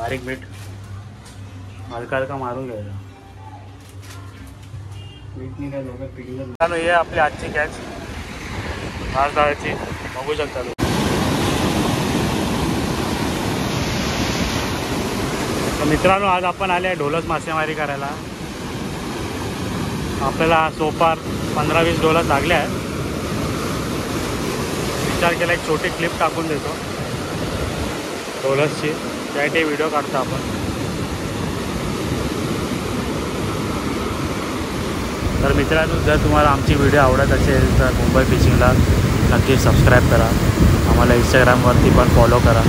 बारीक मीठ हलका हलका मारून घ्यायचा। मीठ नाही काय लोक पिकलं चालू। हे आपली आजची कॅच मास डाळाची बघू शकता। तर मित्रांनो आज आपण आले आहे ढोलस मासेमारी करायला। आपल्याला सोपार 15-20 ढोलस लागले आहेत। विचार केला एक छोटी क्लिप टाकून देतो ढोलसची, त्यासाठी व्हिडिओ काढतो आपण। तर मित्रांनो जर तुम्हाला आमची व्हिडिओ आवडत असेल तर मुंबई फिशिंगला नक्की सबस्क्राईब करा। आम्हाला इंस्टाग्रामवरती पण फॉलो करा।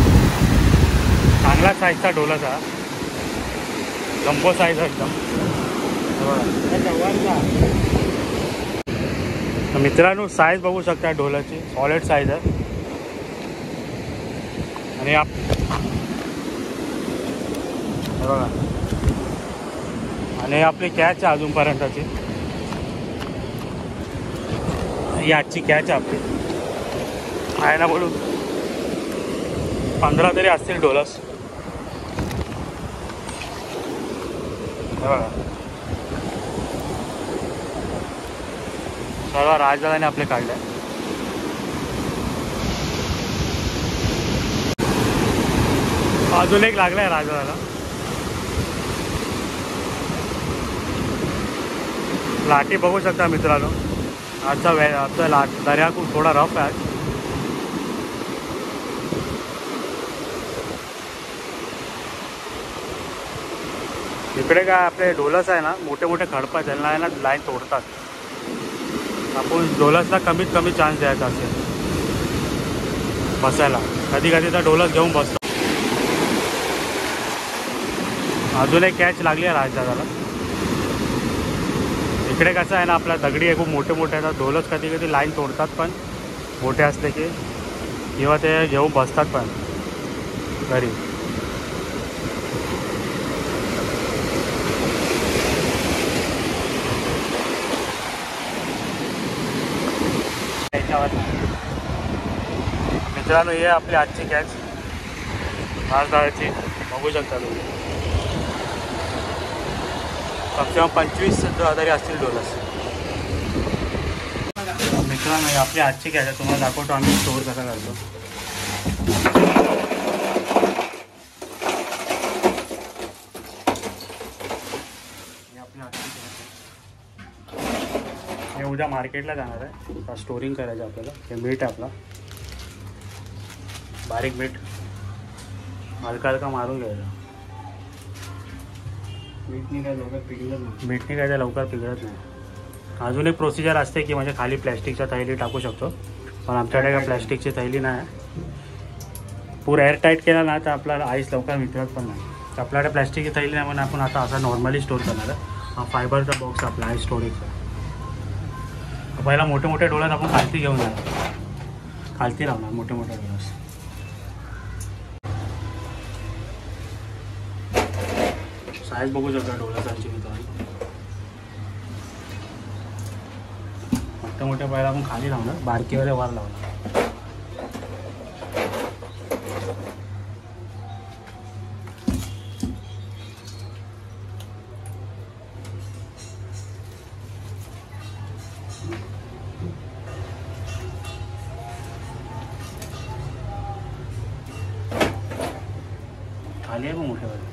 चांगला साईजचा ढोलस हा, जम्बो साईज एकदम। तर मित्रांनो साईज बघू शकता ढोलाची, सॉलिड साईज आहे। आणि बघा, आणि आपली कॅच आहे अजूनपर्यंतची। ही आजची कॅच आहे आपली। आहे ना बोलून 15 तरी असतील ढोलस। बघा सर्व राजदादाने आपले काढले। अजून एक लागलाय राजदादाला। लाठी बघू शकता मित्रांनो, आजचा दर्या खूप थोडा रफ आहे। इकडे काय आपले ढोलस आहे ना, मोठे मोठे खडपा त्यांना आहे ना लाईन तोडतात। आपण ढोलसला कमीत कमी चान्स द्यायचा असेल बसायला। कधी कधी तर ढोलस घेऊन बसतो। अजून एक कॅच लागली आहे राजदादाला। इकडे कसं आहे ना, आपल्या दगडी खूप मोठे मोठे आहेत। ढोलस कधी कधी लाईन तोडतात पण मोठे असले की, किंवा ते घेऊन बसतात पण घरी। मित्रांनो हे आपली आजची कॅच मास डाळाची बघू शकता तुम्ही। कमसे कम 25 तरी असतील ढोलस। मित्रांनो हे आपली आजची कॅच आहे, तुम्हाला दाखवतो आम्ही स्टोअर कसा करतो। हे आपली आजची कॅच आहे। हे उद्या मार्केटला जाणार आहे, स्टोरिंग करायचं आपल्याला। हे मीठ आहे आपला, बारीक मीठ हलका हलका मारून घ्यायचा। मीठनी काय लवकर पिघळत नाही। अजून एक प्रोसिजर असते की म्हणजे खाली प्लॅस्टिकच्या थैली टाकू शकतो, पण आमच्याकडे काय प्लॅस्टिकची थैली नाही। पूर्ण एअरटाईट केला ना तर आपल्याला आईस लवकर वितरत पण नाही। तर आपल्याकडे प्लॅस्टिकची थैली नाही म्हणून आपण आता असा नॉर्मली स्टोर करणार आहे। हा फायबरचा बॉक्स आपला आईस स्टोरेजचा। पहिला मोठे मोठे ढोलस आपण खालती घेऊन जाणार, खालती लावणार मोठे मोठे ढोलस। साईज बघू शकता ढोलसांची मित्रांनो। मोठे मोठे पहिला आपण खाली लावणार, बारकीवाले वर लावणार। खाली आहे मग मोठे वाले।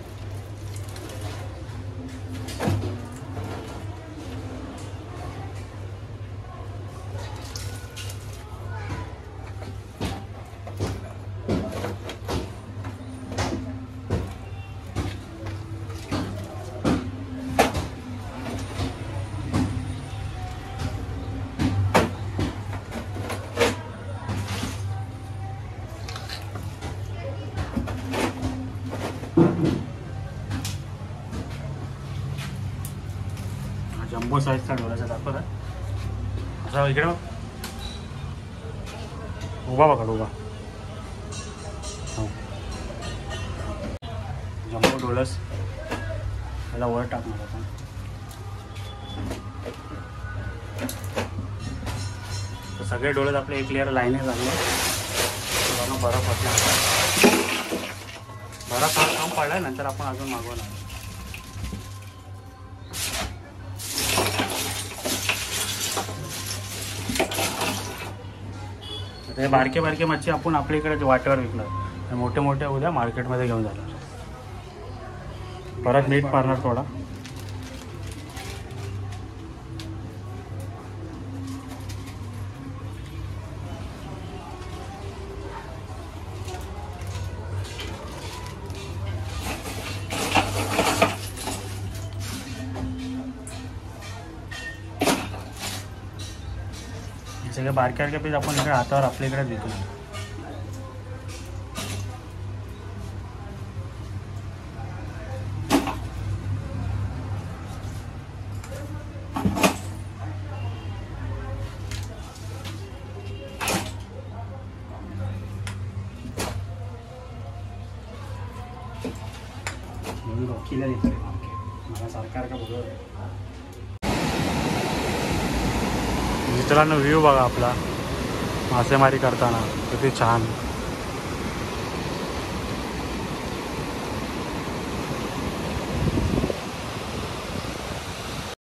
जम्बो साईजचा ढोलाचा दाखवत आहे। असा इकडे उभा बघा, उभा जम्बो ढोलस त्याला वर टाकणार आपण। तर सगळे ढोलस आपले एक लेअर लाईन लागले, बरफ थोडा कम पडला नंतर आपण अजून मागवणार. हे बारके बारके मच्छी आपण आपल्या इकडे वाटेवर विकणार, मोठे मोठे उद्या मार्केटमध्ये घेऊन जाणार. परत मीठ मारणार थोडा. सगळे बारक्या बारक्या पीस आपण इकडे हातावर आपल्या इकडे देतो. रोखीला देतो मला सरकार का बघ. मित्रांनो व्ह्यू बघा आपला मासेमारी करताना किती छान.